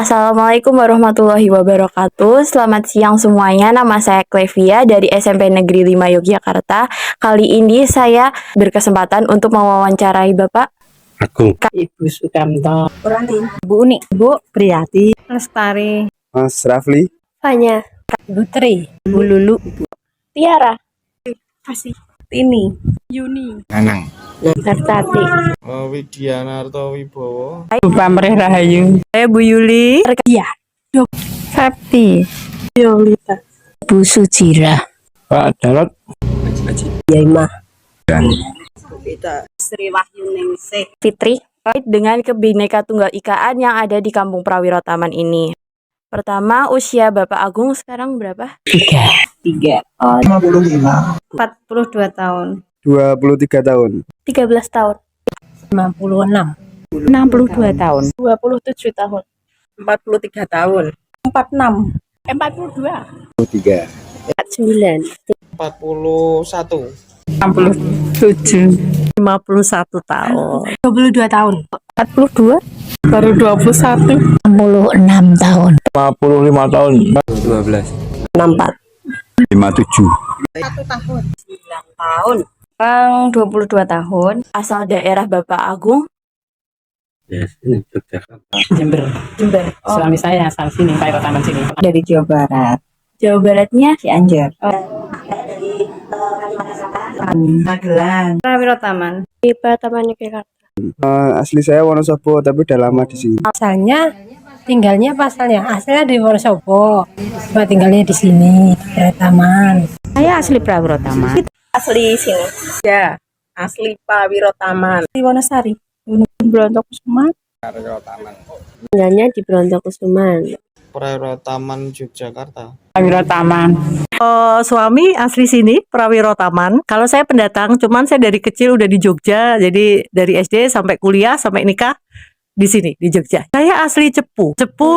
Assalamualaikum warahmatullahi wabarakatuh. Selamat siang semuanya. Nama saya Clevia dari SMP Negeri 5 Yogyakarta. Kali ini saya berkesempatan untuk mewawancarai Bapak Agung, Ibu Sukamto, Puranti, Bu Uni, Bu Priyati, Lestari, Mas Rafli, Fanya, Bu Tri, Bu Lulu, Tiara, Kasih, Tini, Yuni, Nanang, Sartati, Widianarto Wibowo, Bu Pamrih Rahayu, saya Bu Yuli, Dia, Septi, Yolita, Bu Sujira, Pak Jarot, Yaimah, dan Sri Wahyuningsih, Fitri, terkait dengan Kebhinneka Tunggal Ikaan yang ada di Kampung Prawiro Taman ini. Pertama, usia Bapak Agung sekarang berapa? 3, 42 tahun, 23 tahun, 13 tahun, 56, 62 tahun, 27 tahun, 43 tahun, 46, 42, 23, 9, 41, 67, 51 tahun, 22 tahun, 42, baru 21, 66 tahun, 55 tahun, 12, 64, 57, tahun, Orang 22 tahun, asal daerah Bapak Agung, Jember, Jember. suami saya asal sini, Pak Taman sini, dari Jawa Barat, Jawa Baratnya Cianjur, Magelang, Prawiro Taman, di Taman Yogyakarta. asli saya Wonosobo tapi udah lama di sini. Asalnya asalnya di Wonosobo, cuma tinggalnya di sini, di Taman. saya asli Prawiro Taman, asli sini, ya, asli Prawiro Taman, di Wonosari, Brontokusuman. Tinggalnya di Brontokusuman. Prawiro Taman Yogyakarta. Prawiro Taman. Suami asli sini, Prawiro Taman. Kalau saya pendatang, cuman saya dari kecil udah di Jogja, jadi dari SD sampai kuliah sampai nikah di sini di Jogja. Saya asli Cepu. Cepu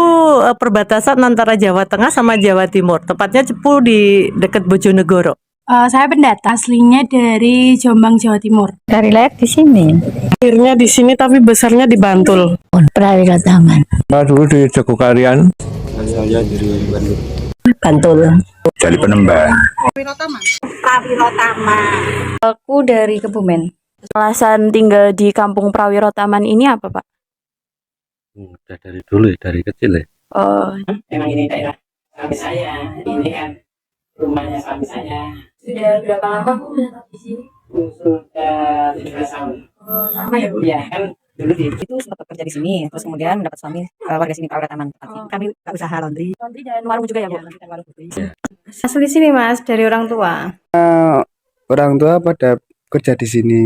perbatasan antara Jawa Tengah sama Jawa Timur. Tepatnya Cepu di dekat Bojonegoro. saya pendatang, aslinya dari Jombang, Jawa Timur, Dari lahir di sini. Akhirnya di sini tapi besarnya di Bantul. Prawiro Taman. Dulu di Jogokarian, saya dari Bandung, Bantul. dari Penemban. Prawiro Taman, Aku dari Kebumen. Alasan tinggal di Kampung Prawiro Taman ini apa, Pak? Udah dari dulu ya, dari kecil ya. Oh, Memang ini daerah suami saya. Ini kan rumahnya suami saya. sudah berapa lama Bu menetap di sini? Sudah 17 tahun. Lama ya, Bu? Iya kan dulu itu sempat bekerja di sini, terus kemudian mendapat suami warga sini Prawiro Taman. Kami usaha laundry. Laundry dan warung juga ya, Bu? Laundry dan warung putri. asli sini Mas, dari orang tua, Orang tua pada kerja di sini.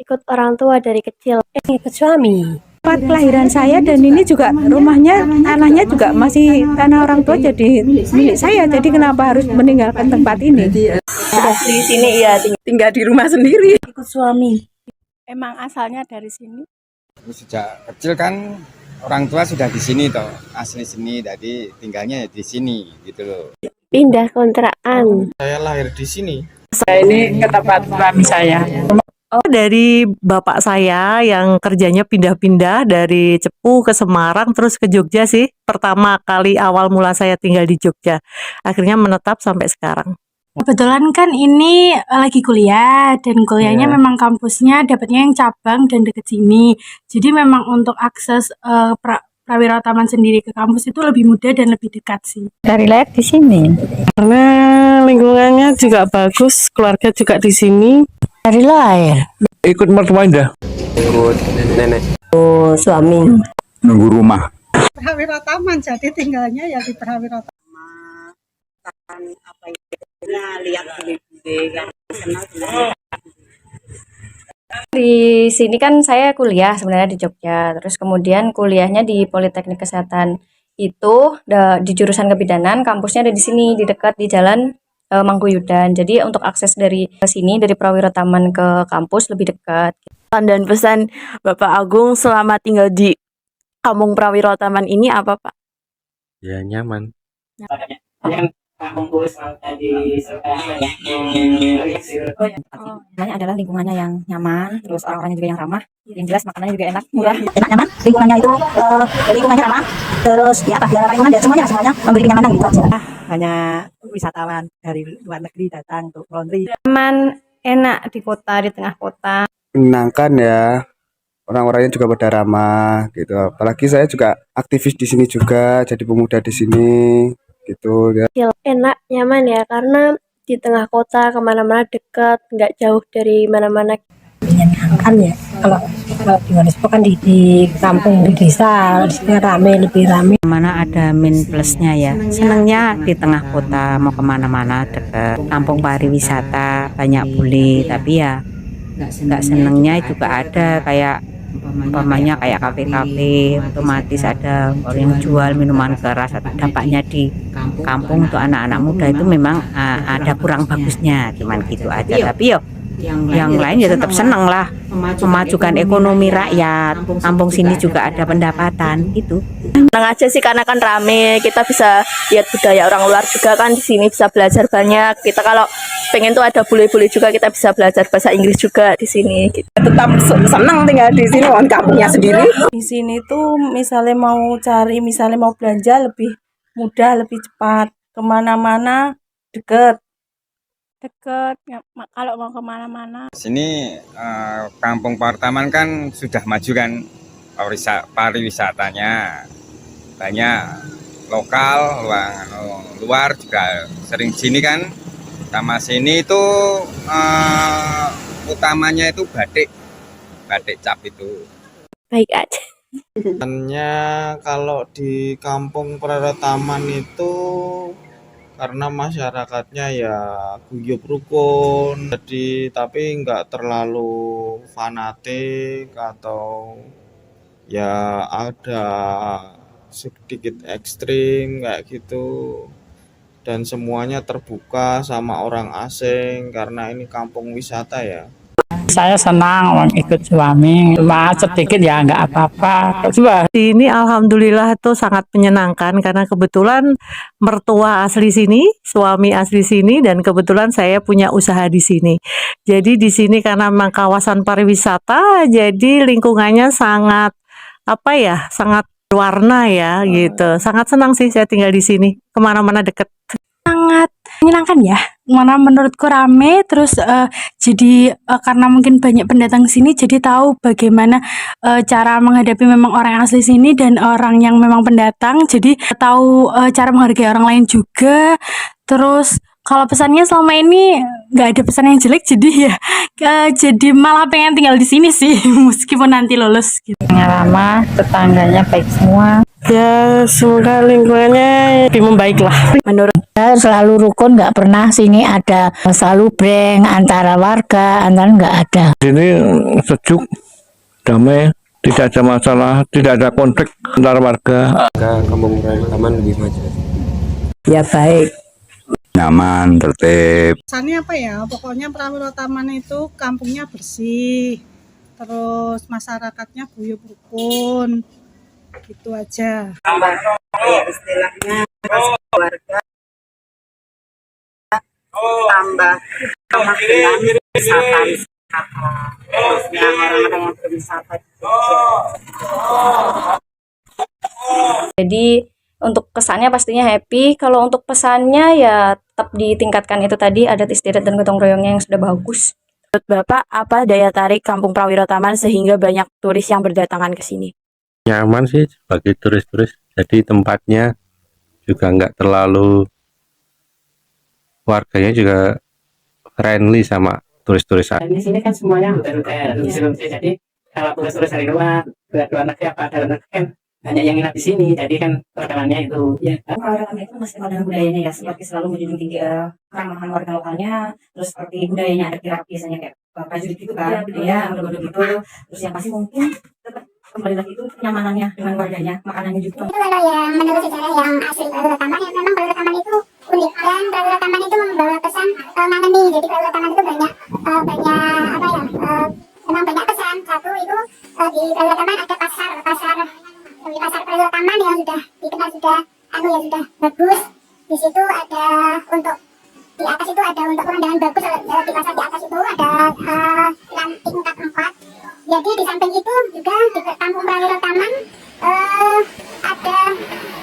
Ikut orang tua dari kecil. Ikut suami. Tempat kelahiran saya dan ini juga rumahnya, tanahnya juga masih tanah orang tua jadi milik saya. Jadi kenapa harus meninggalkan tempat ini? Asli sini iya, Tinggal di rumah sendiri. ikut suami, emang asalnya dari sini, Sejak kecil kan orang tua sudah di sini toh, asli sini, jadi tinggalnya ya di sini gitu loh. pindah kontrakan. Saya lahir di sini. Saya ini ke tempat suami saya. Dari bapak saya yang kerjanya pindah-pindah dari Cepu ke Semarang terus ke Jogja sih. Pertama kali awal mula saya tinggal di Jogja. Akhirnya menetap sampai sekarang. kebetulan kan ini lagi kuliah dan kuliahnya memang kampusnya dapatnya yang cabang dan deket sini, jadi memang untuk akses Prawiro Taman sendiri ke kampus itu lebih mudah dan lebih dekat sih. Dari lahir di sini. Karena lingkungannya juga bagus, keluarga juga di sini. Dari lahir. Ikut mertua Indah, Ikut nenek. Oh, suami. nunggu rumah. Prawiro Taman, jadi tinggalnya ya di Prawiro Taman. Di sini kan saya kuliah sebenarnya di Jogja. Terus kemudian kuliahnya di Politeknik Kesehatan. Itu di jurusan kebidanan, kampusnya ada di sini, di dekat di Jalan Mangkuyudan. Jadi untuk akses dari sini dari Prawiro Taman ke kampus lebih dekat. Dan pesan Bapak Agung selama tinggal di Kampung Prawiro Taman ini apa, Pak? Ya nyaman. Namanya adalah lingkungannya yang nyaman, terus orang-orangnya juga yang ramah, yang jelas makanannya juga enak, murah, enak, nyaman, lingkungannya itu lingkungannya ramah, terus ya apa biar lingkungan dan semuanya memberi kenyamanan gitu aja. Hanya wisatawan dari luar negeri datang untuk laundry. Aman, enak di kota, di tengah kota. Menyenangkan ya. Orang-orangnya juga pada ramah gitu. Apalagi saya juga aktivis di sini juga, jadi pemuda di sini gitu ya. Enak, nyaman ya, karena di tengah kota, kemana-mana dekat, nggak jauh dari mana-mana. Menyenangkan ya. Kalau di Wonosobo kan di kampung, di desa, di sini rame, lebih rame. Mana ada min plusnya ya. Senangnya di tengah kota, mau kemana-mana dekat. Kampung pariwisata banyak bule, tapi ya nggak senangnya juga ada kayak umpamanya kayak kafe-kafe otomatis ada orang yang jual minuman keras. Dampaknya di kampung untuk anak-anak muda itu memang ada kurang bagusnya, cuman gitu aja. Tapi yo yang lain ya tetap seneng lah, memajukan ekonomi rakyat. Kampung sini juga ada pendapatan gitu. Senang aja sih karena kan rame, kita bisa lihat budaya orang luar juga kan, di sini bisa belajar banyak. Kita kalau pengen tuh ada bule-bule juga, kita bisa belajar bahasa Inggris juga di sini gitu. Tetap senang tinggal di sini, orang kampungnya sendiri. Di sini tuh misalnya mau belanja lebih mudah, lebih cepat. Kemana-mana deket, kalau mau kemana-mana. Sini Kampung Pariwisata kan sudah maju kan, pariwisatanya banyak lokal, luar juga sering sini kan. Sama sini itu utamanya itu batik cap itu. Baik aja. Hanya kalau di Kampung Pariwisata itu karena masyarakatnya ya guyup rukun, jadi tapi nggak terlalu fanatik atau ya ada sedikit ekstrim kayak gitu, dan semuanya terbuka sama orang asing karena ini kampung wisata ya. Saya senang ikut suami, cuma sedikit ya nggak apa-apa. Coba. Ini alhamdulillah itu sangat menyenangkan karena kebetulan mertua asli sini, suami asli sini, dan kebetulan saya punya usaha di sini. Jadi di sini karena memang kawasan pariwisata, jadi lingkungannya sangat sangat berwarna ya gitu. Sangat senang sih saya tinggal di sini, kemana-mana deket. Sangat menyenangkan ya, mana menurutku rame, terus jadi karena mungkin banyak pendatang sini, jadi tahu bagaimana cara menghadapi memang orang asli sini dan orang yang memang pendatang, jadi tahu cara menghargai orang lain juga. Terus kalau pesannya selama ini nggak ada pesan yang jelek, jadi ya jadi malah pengen tinggal di sini sih meskipun nanti lulus gitu. Ramah, tetangganya baik semua. Ya semoga lingkungannya lebih membaik lah. Menurut saya selalu rukun, nggak pernah sini ada selalu breng antara warga, nggak ada. Di sini sejuk, damai, tidak ada masalah, tidak ada konflik antar warga. Kampung Pariwisata lebih maju. Ya baik. Nyaman, tertib. Pesannya apa ya? Pokoknya Prawiro Taman itu kampungnya bersih, terus masyarakatnya guyup rukun, gitu aja. Istilahnya keluarga tambah dengan wisata, yang orang-orang yang berwisata. Jadi untuk kesannya pastinya happy. Kalau untuk pesannya ya tetap ditingkatkan itu tadi, adat istiadat dan gotong royongnya yang sudah bagus. Menurut Bapak, apa daya tarik Kampung Prawiro Taman sehingga banyak turis yang berdatangan ke sini? Nyaman sih bagi turis-turis, jadi tempatnya juga nggak terlalu, warganya juga friendly sama turis-turis. Dan di sini kan semuanya hotel-hotel, jadi kalau turis-turis dari luar negeri apa dalam negeri kan banyak yang nginap di sini, jadi kan perkenalannya itu. Ya, Prawiro Taman itu masih dengan budayanya ya, seperti selalu menjunjung tinggi keramahan warga lokalnya, terus seperti budayanya ada kirap biasanya kayak prajurit gitu kan, ya, betul gitu. Terus yang pasti mungkin tetap kembali lagi itu kenyamanannya dengan warganya, makanannya juga. Itu kalau yang menurut sejarah yang asli Prawiro Taman, ya memang Prawiro Taman itu unik, dan Prawiro Taman itu membawa pesan ngangeni. Jadi Prawiro Taman itu banyak memang banyak pesan. Satu itu di Prawiro Taman ada pasar Prawiro Taman yang sudah dikenal sudah bagus. Di situ ada untuk di atas itu ada untuk pemandangan bagus di pasar di atas itu ada tingkat 4. Jadi di samping itu juga di Kampung Prawiro Taman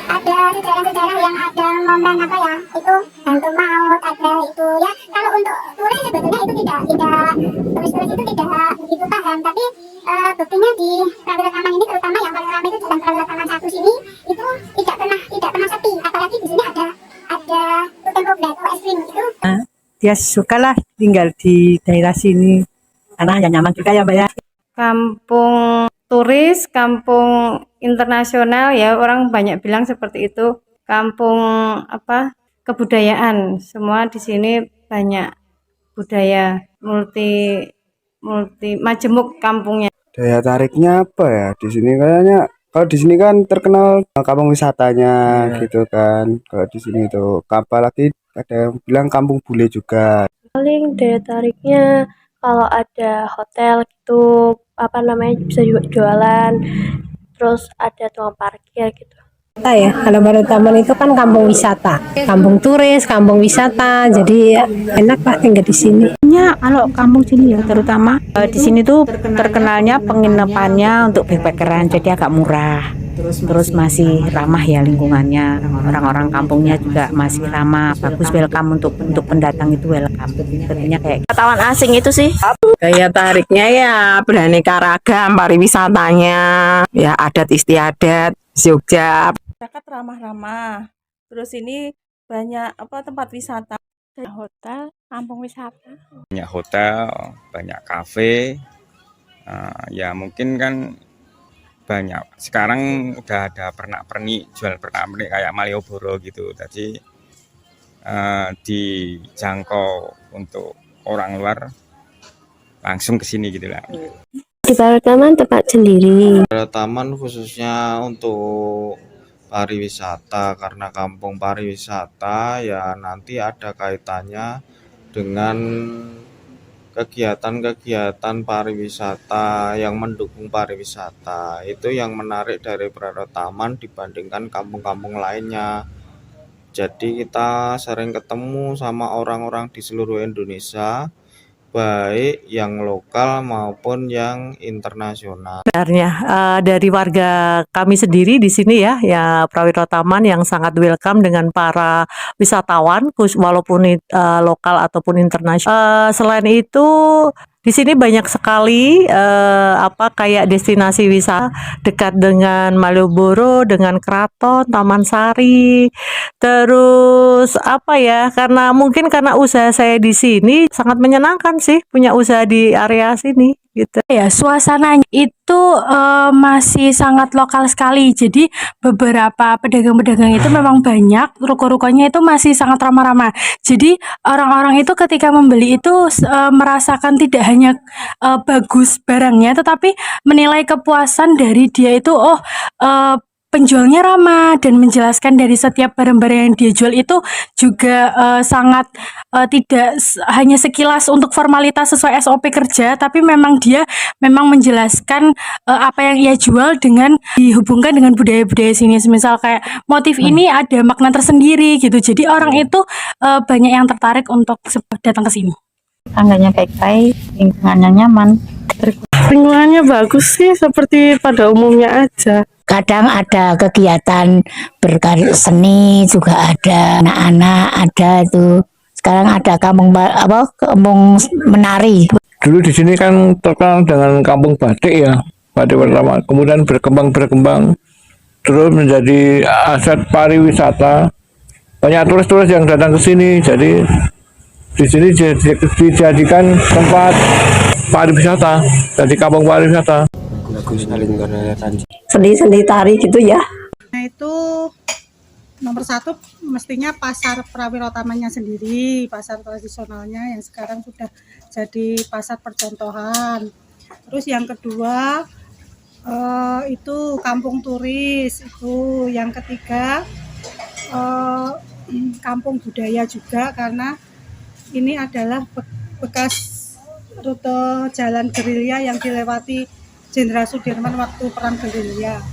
ada sejarah-sejarah yang ada momen apa ya itu hantu maut ada itu ya. Kalau untuk turis sebetulnya itu tidak turis-turis itu tidak begitu paham, tapi buktinya di Prawiro Taman ini terutama yang paling ramai itu Jalan Prawiro Taman 1 sini itu tidak pernah sepi, apalagi di sini ada Tempo Blato es krim itu. Dia sukalah tinggal di daerah sini karena ya nyaman juga ya Mbak ya. Kampung turis, kampung internasional ya orang banyak bilang seperti itu. Kampung kebudayaan. Semua di sini banyak budaya multi majemuk kampungnya. Daya tariknya apa ya? Di sini kayaknya kalau di sini kan terkenal kampung wisatanya gitu kan. Kalau di sini tuh apalagi ada yang bilang kampung bule juga. Paling daya tariknya kalau ada hotel gitu bisa juga jualan, terus ada tukang parkir gitu. Ya, kalau Prawiro Taman itu kan kampung wisata, kampung turis, kampung wisata, jadi enak Pak tinggal di sini. Ya, kalau kampung sini ya terutama di sini tuh terkenalnya penginapannya untuk backpackeran, jadi agak murah. Terus masih ramah ya lingkungannya, orang-orang kampungnya juga masih ramah, bagus, welcome untuk pendatang itu welcome. Sepertinya kayak Wisatawan asing itu sih. Daya tariknya ya beraneka ragam, pariwisatanya, ya adat istiadat Jogja. Masyarakat ramah-ramah. Terus ini banyak tempat wisata. Hotel, kampung wisata. Banyak hotel, banyak kafe. Ya mungkin kan banyak. Sekarang udah ada pernak-pernik, jual pernak-pernik kayak Malioboro gitu. Tadi dijangkau untuk orang luar langsung ke sini gitu lah. Di Prawiro Taman tempat sendiri. Prawiro Taman khususnya untuk pariwisata, karena kampung pariwisata ya nanti ada kaitannya dengan kegiatan-kegiatan pariwisata yang mendukung pariwisata. Itu yang menarik dari Prawiro Taman dibandingkan kampung-kampung lainnya. Jadi kita sering ketemu sama orang-orang di seluruh Indonesia, baik yang lokal maupun yang internasional. Sebenarnya dari warga kami sendiri di sini ya Prawiro Taman yang sangat welcome dengan para wisatawan, walaupun lokal ataupun internasional. Selain itu di sini banyak sekali kayak destinasi wisata dekat dengan Malioboro, dengan Keraton, Taman Sari. Terus karena usaha saya di sini sangat menyenangkan sih punya usaha di area sini gitu. Ya, suasananya itu masih sangat lokal sekali. Jadi beberapa pedagang-pedagang itu memang banyak, ruko-rukonya itu masih sangat ramah-ramah. Jadi orang-orang itu ketika membeli itu merasakan tidak hanya bagus barangnya, tetapi menilai kepuasan dari dia itu penjualnya ramah dan menjelaskan dari setiap barang-barang yang dia jual itu juga sangat tidak hanya sekilas untuk formalitas sesuai SOP kerja, tapi memang dia menjelaskan apa yang ia jual dengan dihubungkan dengan budaya-budaya sini. Misal kayak motif ini ada makna tersendiri gitu. Jadi orang itu banyak yang tertarik untuk datang ke sini. tangganya baik-baik, lingkungannya nyaman. Lingkungannya bagus sih seperti pada umumnya aja. Kadang ada kegiatan berkarya seni juga ada, anak-anak ada itu. Sekarang ada kampung menari. Dulu di sini kan terkenal dengan kampung batik ya, batik pertama. Kemudian berkembang, terus menjadi aset pariwisata. Banyak turis-turis yang datang ke sini, jadi di sini dijadikan tempat pariwisata, jadi kampung pariwisata. Seni tari gitu ya. Nah itu nomor satu mestinya pasar Prawiro Tamannya sendiri, pasar tradisionalnya yang sekarang sudah jadi pasar percontohan. Terus yang kedua itu kampung turis, itu yang ketiga kampung budaya juga, karena ini adalah bekas rute jalan gerilya yang dilewati Jenderal Sudirman waktu perang gerilya.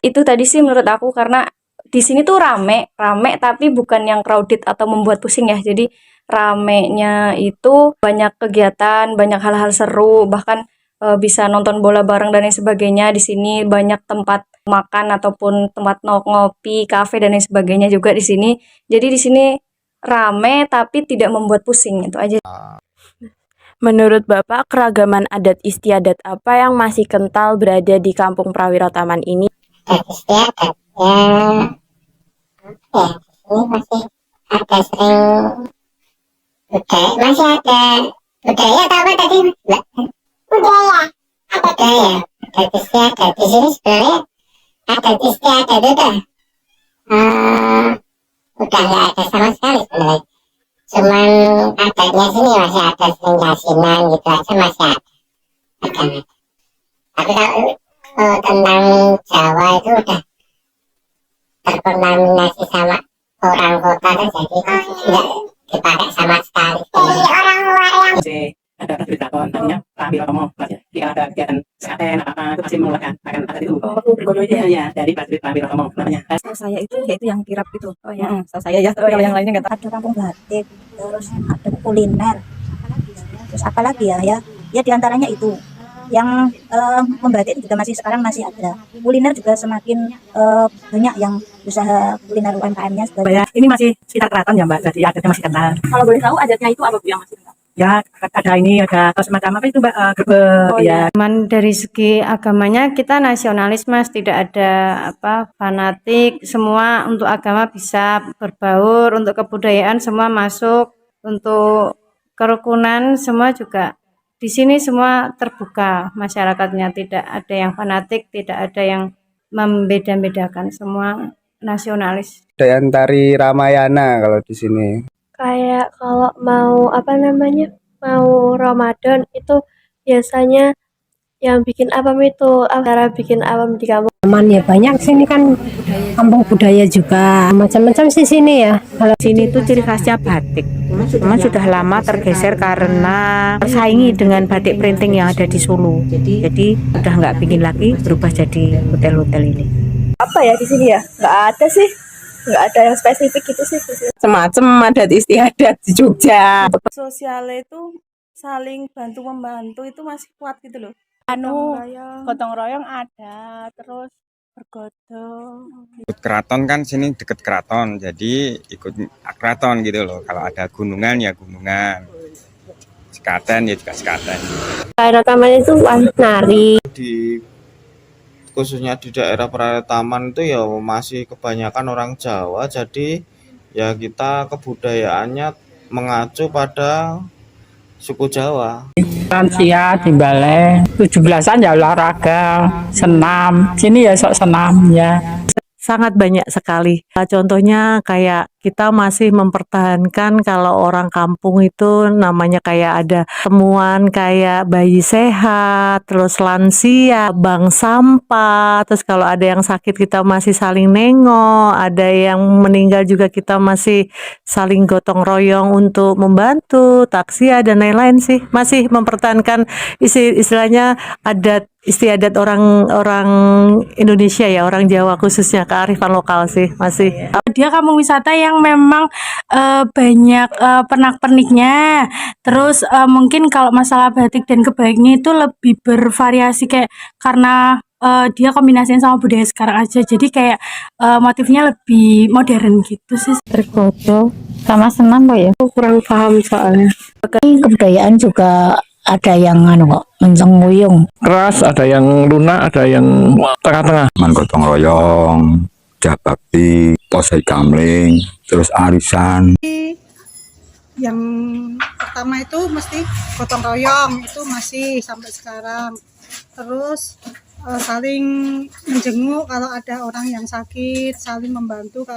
Itu tadi sih menurut aku karena di sini tuh rame, rame tapi bukan yang crowded atau membuat pusing ya. Jadi ramenya itu banyak kegiatan, banyak hal-hal seru, bahkan bisa nonton bola bareng dan lain sebagainya. Di sini banyak tempat makan ataupun tempat ngopi, kafe dan lain sebagainya juga di sini. Jadi di sini rame tapi tidak membuat pusing, itu aja. Menurut Bapak, keragaman adat istiadat apa yang masih kental berada di Kampung Prawiro Taman ini? Istiadat ya ini masih ada sering budaya, masih ada budaya atau apa tadi Mbak? Budaya adat istiadat di sini sebenarnya adat istiadat itu udah nggak ada sama sekali sebenarnya, cuman adatnya sini masih ada sering yasinan gitu aja masih ada. Tapi kalau tentang Jawa itu udah terkontaminasi sama orang kota tuh, jadi tidak dipakai sama sekali. Jadi orang luar yang ada berita namanya Prawiro Tomo, jika ada kegiatan sekaten apa itu pasti mengeluarkan akan ada itu. Ya dari Prawiro Tomo namanya. Saya itu yaitu yang kirap itu. Oh ya, saya ya. Kalau yang lainnya nggak tahu. Ada kampung batik, terus ada kuliner, terus apa lagi ya diantaranya itu yang membatik juga masih sekarang masih ada. Kuliner juga semakin banyak yang usaha kuliner UMKM-nya. Ini masih sekitar keraton ya Mbak, jadi adatnya masih kental. Kalau boleh tahu adatnya itu apa Bu yang masih kental? Ya ada ini ada semacam apa itu Mbak, ya. Cuman dari segi agamanya kita nasionalis Mas, tidak ada fanatik, semua untuk agama bisa berbaur, untuk kebudayaan semua masuk, untuk kerukunan semua juga di sini semua terbuka masyarakatnya, tidak ada yang fanatik, tidak ada yang membeda-bedakan, semua nasionalis. Daya tari Ramayana kalau di sini. Kayak kalau mau mau Ramadan itu biasanya yang bikin apam itu acara bikin apam di kampung. Taman ya banyak sini kan, kampung budaya juga macam-macam sih sini ya. Kalau Sini tuh ciri khasnya batik. Memang sudah lama tergeser karena bersaingi dengan batik printing yang ada di Solo. Jadi udah nggak bikin lagi, berubah jadi hotel-hotel ini. Apa ya di sini ya? Nggak ada sih. Nggak ada yang spesifik gitu sih. Semacam adat istiadat di Jogja. Sosialnya itu saling bantu-membantu itu masih kuat gitu loh. Gotong royong ada, terus bergodong. Ikut keraton kan sini deket keraton, jadi ikut keraton gitu loh. Kalau ada gunungan ya gunungan, sekaten ya juga sekaten. Daerah taman itu nari. Khususnya di daerah Prawiro Taman itu ya masih kebanyakan orang Jawa, jadi ya kita kebudayaannya mengacu pada suku Jawa. Lansia di balai, 17-an ya olahraga, senam. Sini ya sok senam ya. Sangat banyak sekali. Contohnya kayak kita masih mempertahankan kalau orang kampung itu namanya kayak ada temuan kayak bayi sehat, terus lansia, bank sampah, terus kalau ada yang sakit kita masih saling nengok, ada yang meninggal juga kita masih saling gotong royong untuk membantu, takziah dan lain-lain sih. Masih mempertahankan istilahnya adat istiadat orang Indonesia ya, orang Jawa khususnya, kearifan lokal sih masih. Dia kampung wisata yang memang banyak pernak-perniknya. Terus mungkin kalau masalah batik dan kebaiknya itu lebih bervariasi kayak karena dia kombinasiin sama budaya sekarang aja. Jadi kayak motifnya lebih modern gitu sih. Bergodo sama senam kok ya. Aku kurang paham soalnya. Kebudayaan juga ada yang kok mencenguyung. Keras, ada yang lunak, ada yang tengah-tengah. Gotong royong, jah bakti, posai kamling, terus arisan. Yang pertama itu mesti gotong royong, itu masih sampai sekarang. Terus saling menjenguk kalau ada orang yang sakit, saling membantu.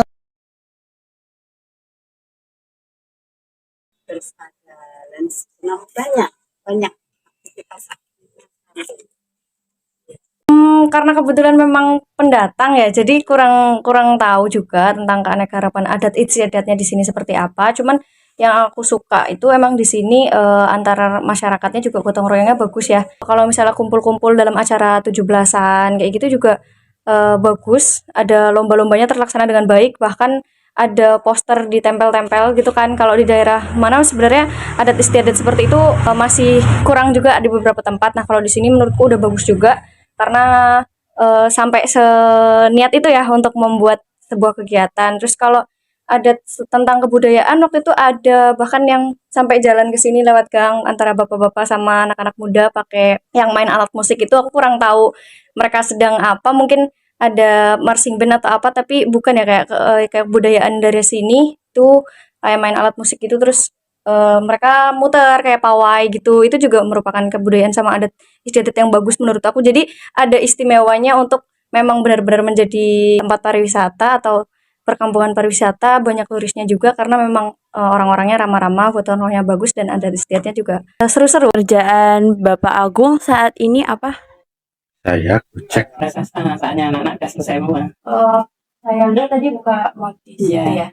Terus ada senam banyak aktivitas. Karena kebetulan memang pendatang ya, jadi kurang tahu juga tentang keanekaragaman adat istiadatnya di sini seperti apa. Cuman yang aku suka itu emang di sini antara masyarakatnya juga gotong royongnya bagus ya. Kalau misalnya kumpul-kumpul dalam acara 17-an kayak gitu juga bagus. Ada lomba-lombanya terlaksana dengan baik, bahkan ada poster ditempel-tempel gitu kan. Kalau di daerah mana sebenarnya adat istiadat seperti itu masih kurang juga di beberapa tempat. Nah, kalau di sini menurutku udah bagus juga karena sampai seniat itu ya untuk membuat sebuah kegiatan. Terus kalau ada tentang kebudayaan waktu itu ada bahkan yang sampai jalan ke sini lewat gang antara bapak-bapak sama anak-anak muda pakai yang main alat musik itu aku kurang tahu mereka sedang apa, mungkin ada marching band atau apa, tapi bukan ya kayak kebudayaan dari sini tuh kayak main alat musik itu. Terus mereka muter kayak pawai gitu, itu juga merupakan kebudayaan sama adat istiadat yang bagus menurut aku. Jadi ada istimewanya untuk memang benar-benar menjadi tempat pariwisata atau perkampungan pariwisata, banyak turisnya juga karena memang orang-orangnya ramah-ramah, gotong royongnya bagus, dan adat istiadatnya juga seru-seru. Kerjaan Bapak Agung saat ini apa? Saya cek. Saatnya anak-anak udah selesai semua. Saya lihat tadi buka modis Iya.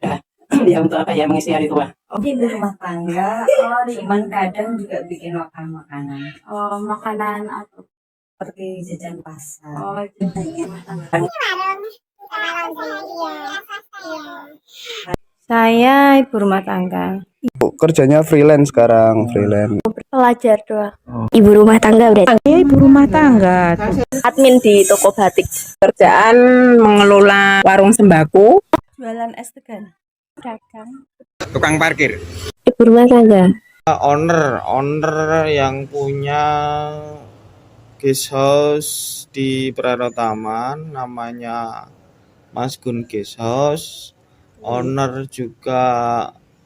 Ya untuk apa ya, mengisi hari tua. Di rumah tangga, cuman kadang juga bikin makanan. Makanan apa? Seperti jajan pasar. Saya ibu rumah tangga. Kerjanya freelance sekarang, freelance. Pelajar doang. Ibu rumah tangga berarti. Saya ibu rumah tangga. Admin di toko batik. Kerjaan mengelola warung sembako. Jualan es tegan. Dagang. Tukang parkir. Ibu rumah tangga. Owner yang punya guest house di Prarotaman namanya Mas Gun Guest House. Owner juga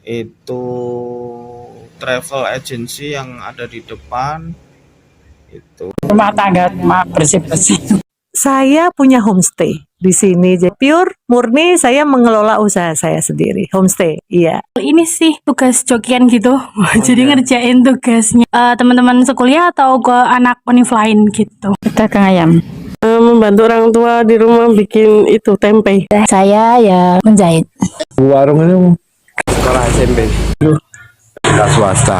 itu travel agency yang ada di depan itu. Rumah tangga bersih-bersih. Saya punya homestay di sini. Jadi pure murni saya mengelola usaha saya sendiri, homestay. Iya. Ini sih tugas jokian gitu. Jadi ngerjain tugasnya teman-teman sekuliah atau ke anak univ lain gitu. Pedagang ayam. Membantu orang tua di rumah bikin itu tempe. Saya ya menjahit. Warung itu Sekolah SMP. swasta.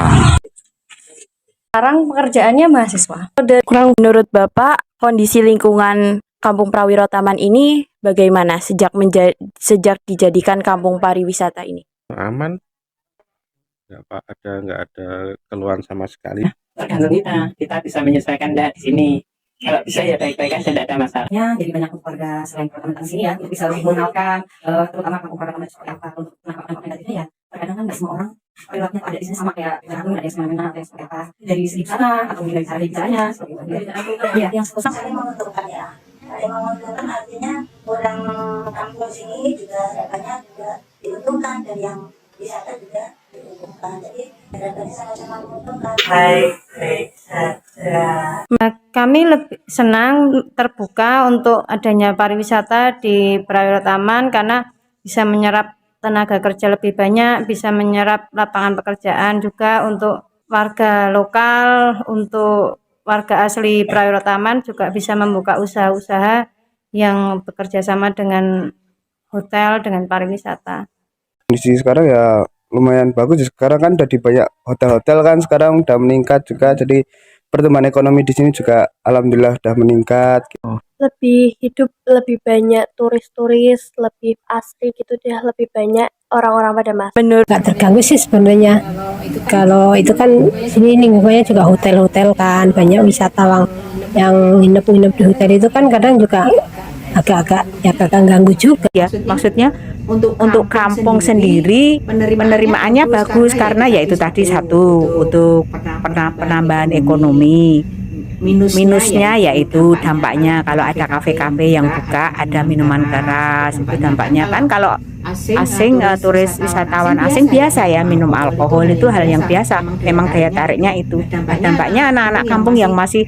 Sekarang pekerjaannya mahasiswa. Kurang menurut Bapak, kondisi lingkungan Kampung Prawirotaman ini bagaimana sejak dijadikan kampung pariwisata ini? Aman. Nggak ada keluhan sama sekali. Tergantung kita bisa menyesuaikan di sini. Kalau bisa ya baik-baik aja, tidak ada masalah. Ya, jadi banyak keluarga selain keluarga sini ya, untuk bisa lebih mengenalkan, terutama kampung Prawirotaman seperti apa untuk menangkap negatifnya ya. Terkadang kan nggak semua orang perilakunya ada di sini sama kayak misalkan ada yang semena-mena atau yang seperti apa dari segi sana atau dari cara bicaranya seperti itu. Iya, yang saling menguntungkan ya. Saling menguntungkan artinya orang kampung sini juga banyak juga diuntungkan dan yang wisata juga diuntungkan. Jadi dari sama-sama menguntungkan. Baik saja. Kami lebih senang terbuka untuk adanya pariwisata di Prawirotaman karena bisa menyerap tenaga kerja lebih banyak, bisa menyerap lapangan pekerjaan juga untuk warga lokal, untuk warga asli Prawirotaman juga bisa membuka usaha-usaha yang bekerja sama dengan hotel, dengan pariwisata. Kondisi sekarang ya lumayan bagus. Sekarang kan udah di banyak hotel-hotel kan sekarang udah meningkat juga. Jadi pertumbuhan ekonomi di sini juga alhamdulillah udah meningkat. Lebih hidup, lebih banyak turis-turis, lebih asri gitu deh, lebih banyak orang-orang pada masuk. Menurut Nggak terganggu sih sebenarnya. Kalau itu kan sini lingkungannya juga hotel-hotel kan, banyak wisatawan yang nginep-nginep di hotel itu kan kadang juga agak-agak ya agak ganggu juga. Ya, maksudnya untuk kampung sendiri penerimaannya bagus karena ya itu tadi satu untuk penambahan ekonomi. Minusnya yaitu dampaknya kalau ada kafe-kafe yang buka ada minuman keras, itu dampaknya kan kalau asing turis wisatawan asing biasa ya minum alkohol, itu hal yang biasa, memang daya tariknya itu. Dampaknya anak-anak kampung yang masih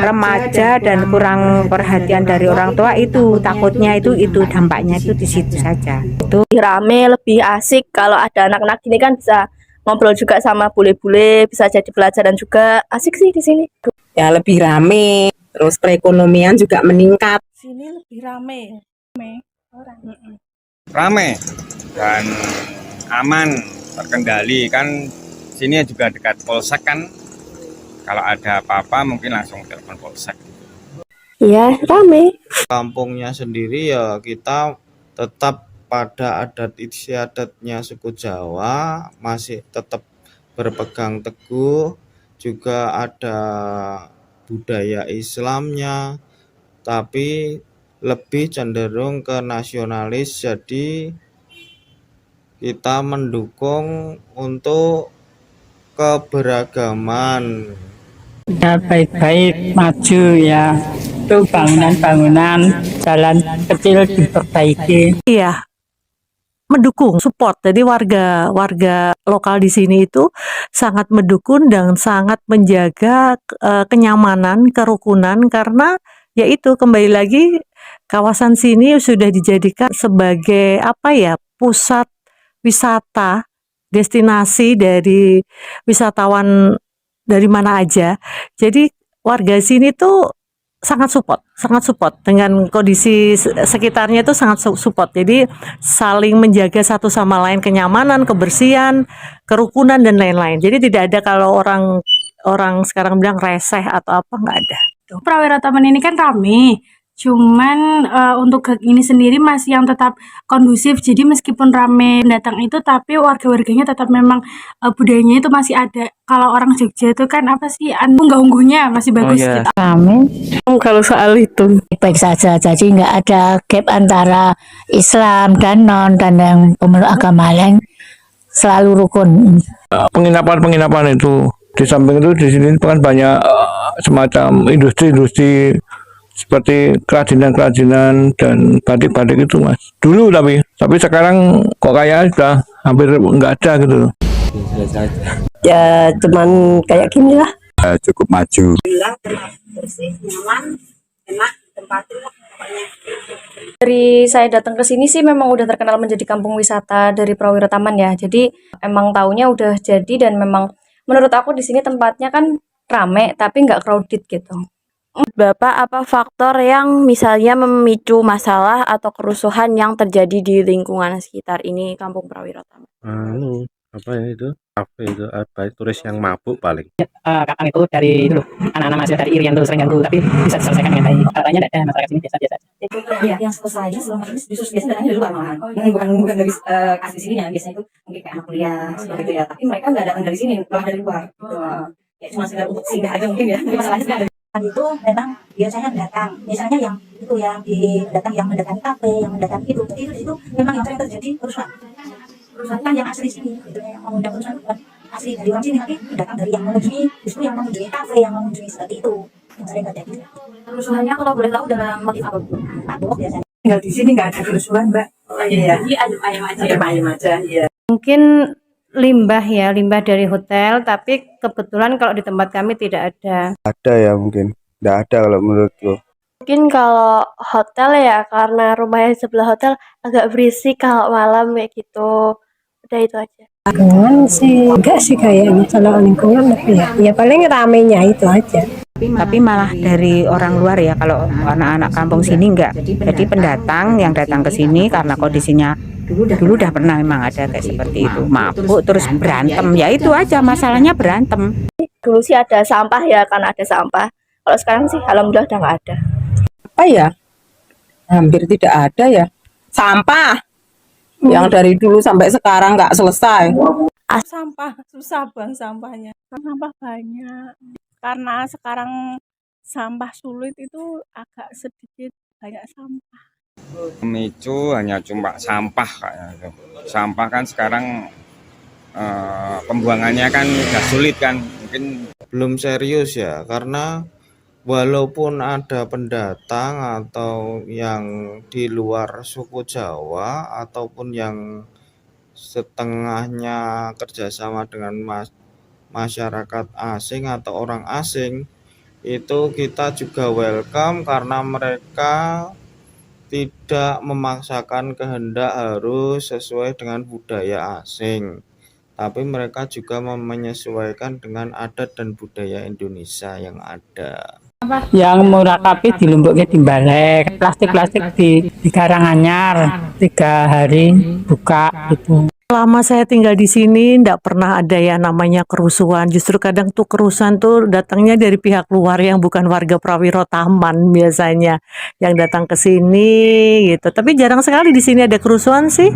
remaja dan kurang perhatian dari orang tua itu takutnya itu dampaknya itu di situ saja. Itu rame, lebih asik kalau ada anak-anak gini kan bisa ngobrol juga sama bule-bule, bisa jadi pelajaran juga. Asik sih di sini. Ya lebih rame, terus perekonomian juga meningkat. Sini lebih rame. Rame dan aman terkendali. Kan sini juga dekat polsek kan, kalau ada apa-apa mungkin langsung telepon polsek. Iya, rame. Kampungnya sendiri ya kita tetap pada adat istiadatnya suku Jawa, masih tetap berpegang teguh, juga ada budaya Islamnya, tapi lebih cenderung ke nasionalis. Jadi kita mendukung untuk keberagaman. Ya baik-baik maju ya. Itu bangunan-bangunan jalan kecil diperbaiki. Iya, mendukung, support. Jadi warga lokal di sini itu sangat mendukung dan sangat menjaga kenyamanan, kerukunan, karena yaitu kembali lagi kawasan sini sudah dijadikan sebagai pusat wisata, destinasi dari wisatawan dari mana aja. Jadi warga sini tuh sangat support dengan kondisi sekitarnya itu sangat support. Jadi saling menjaga satu sama lain, kenyamanan, kebersihan, kerukunan dan lain-lain. Jadi tidak ada kalau orang sekarang bilang reseh atau apa, nggak ada. Prawira Taman ini kan rame, cuman untuk gang ini sendiri masih yang tetap kondusif. Jadi meskipun rame datang itu, tapi warga-warganya tetap memang budayanya itu masih ada. Kalau orang Jogja itu kan unggah-ungguhnya masih bagus gitu. Rame. Kalau soal itu baik saja, jadi nggak ada gap antara Islam dan non dan yang pemeluk agama lain, selalu rukun. Penginapan itu di samping itu di sini kan banyak semacam industri-industri seperti kerajinan-kerajinan dan batik-batik itu mas. Dulu tapi sekarang kok kayak sudah hampir nggak ada gitu. Ya cuman kayak gini lah. Cukup maju. Bersih, nyaman, enak, tempatin lah pokoknya. Dari saya datang ke sini sih memang udah terkenal menjadi kampung wisata dari Prawira Taman ya. Jadi emang taunya udah jadi, dan memang menurut aku di sini tempatnya kan rame tapi nggak crowded gitu. Bapak, apa faktor yang misalnya memicu masalah atau kerusuhan yang terjadi di lingkungan sekitar ini Kampung Prawira Taman? Apa ya itu? Kafe itu turis yang mabuk paling. Kapan itu dari dulu anak-anak mahasiswa dari Irian dulu sering ganggu, tapi bisa diselesaikan dengan baik. Katanya tidak ada masyarakat sini biasa-biasa aja. Itu ya yang selesainya selama ini justru biasanya datangnya dari luar malahan. Bukan dari asli sini ya, biasanya itu mungkin kayak anak kuliah seperti itu ya. Tapi mereka nggak datang dari sini, malah dari luar. Gitu. Ya cuma sekedar untuk singgah aja mungkin ya. Tapi masalahnya sebenarnya itu memang biasanya datang, misalnya yang itu yang mendatangi kafe, yang mendatangi itu memang yang sering terjadi kerusuhan kan yang asli sini gitu, yang mengundang kerusuhan bukan asli dari orang sini, tapi datang dari yang mengunjungi, justru yang mengunjungi kafe, yang mengunjungi seperti itu yang sering terjadi. kerusuhannya kalau boleh tahu dalam motif apa bu? Mabuk biasanya. Tinggal di sini nggak ada kerusuhan mbak. Iya. Adem ayam aja. Iya. Mungkin limbah dari hotel, tapi kebetulan kalau di tempat kami tidak ada. Ada ya mungkin, nggak ada kalau menurutku. Mungkin kalau hotel ya, karena rumahnya sebelah hotel agak berisik kalau malam kayak gitu. Udah itu aja. Lingkungan sih enggak sih kayaknya, kalau lingkungan ya paling ramenya itu aja. Tapi malah dari orang luar ya, kalau anak-anak kampung sini enggak. Jadi pendatang yang datang ke sini karena kondisinya dulu udah pernah memang ada kayak seperti itu, mabuk terus berantem, ya itu aja masalahnya, berantem. Dulu sih ada sampah ya, karena ada sampah. Kalau sekarang sih alhamdulillah udah nggak ada. Apa ya? Hampir tidak ada ya. Sampah yang dari dulu sampai sekarang nggak selesai. Sampah susah buang sampahnya. Sampah banyak. Karena sekarang sampah sulit, itu agak sedikit banyak sampah. Pemicu hanya cuma sampah kayaknya. Sampah kan sekarang pembuangannya kan udah sulit kan, mungkin belum serius ya, karena walaupun ada pendatang atau yang di luar suku Jawa ataupun yang setengahnya kerjasama dengan masyarakat asing atau orang asing, itu kita juga welcome karena mereka tidak memaksakan kehendak harus sesuai dengan budaya asing, tapi mereka juga menyesuaikan dengan adat dan budaya Indonesia yang ada. Yang murakapi dilumpuke dimbalek, plastik di Karanganyar 3 hari buka gitu. Selama saya tinggal di sini nggak pernah ada ya namanya kerusuhan. Justru kadang tuh kerusuhan tuh datangnya dari pihak luar yang bukan warga Prawiro Taman biasanya yang datang ke sini gitu. Tapi jarang sekali di sini ada kerusuhan sih.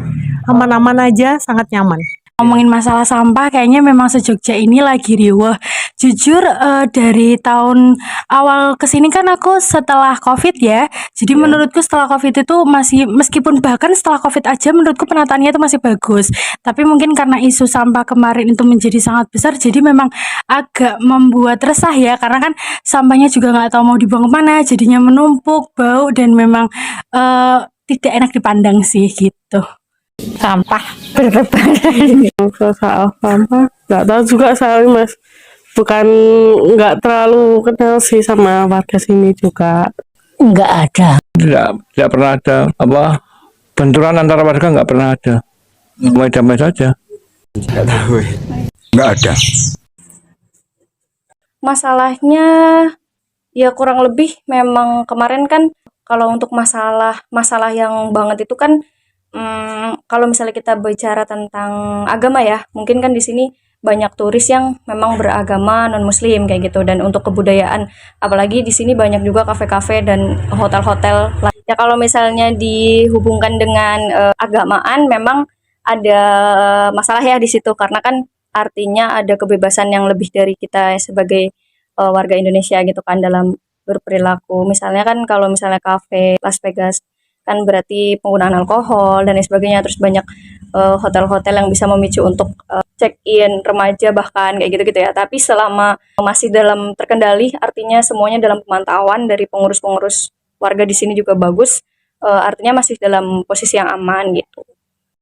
Aman-aman aja, sangat nyaman. Ngomongin masalah sampah, kayaknya memang se-Jogja ini lagi riuh. Jujur dari tahun awal kesini kan aku setelah COVID ya. Jadi menurutku setelah COVID itu masih, meskipun bahkan setelah COVID aja menurutku penataannya itu masih bagus. Tapi mungkin karena isu sampah kemarin itu menjadi sangat besar, jadi memang agak membuat resah ya. Karena kan sampahnya juga nggak tahu mau dibuang kemana, jadinya menumpuk, bau, dan memang tidak enak dipandang sih gitu. Sampah bertebaran. Soal sampah nggak tahu juga saya mas, bukan nggak terlalu kenal sih sama warga sini juga. Nggak ada. Tidak pernah ada benturan antara warga, nggak pernah ada. Damai-damai saja. Nggak tahu. Nggak ada. Masalahnya ya kurang lebih memang kemarin kan kalau untuk masalah yang banget itu kan kalau misalnya kita bicara tentang agama ya, mungkin kan di sini banyak turis yang memang beragama non-muslim kayak gitu, dan untuk kebudayaan apalagi di sini banyak juga kafe-kafe dan hotel-hotel. Ya kalau misalnya dihubungkan dengan agamaan memang ada masalah ya di situ, karena kan artinya ada kebebasan yang lebih dari kita sebagai warga Indonesia gitu kan dalam berperilaku. Misalnya kan kalau misalnya kafe Las Vegas kan berarti penggunaan alkohol dan lain sebagainya, terus banyak hotel-hotel yang bisa memicu untuk check-in remaja bahkan kayak gitu-gitu ya. Tapi selama masih dalam terkendali, artinya semuanya dalam pemantauan dari pengurus-pengurus warga di sini juga bagus, artinya masih dalam posisi yang aman gitu.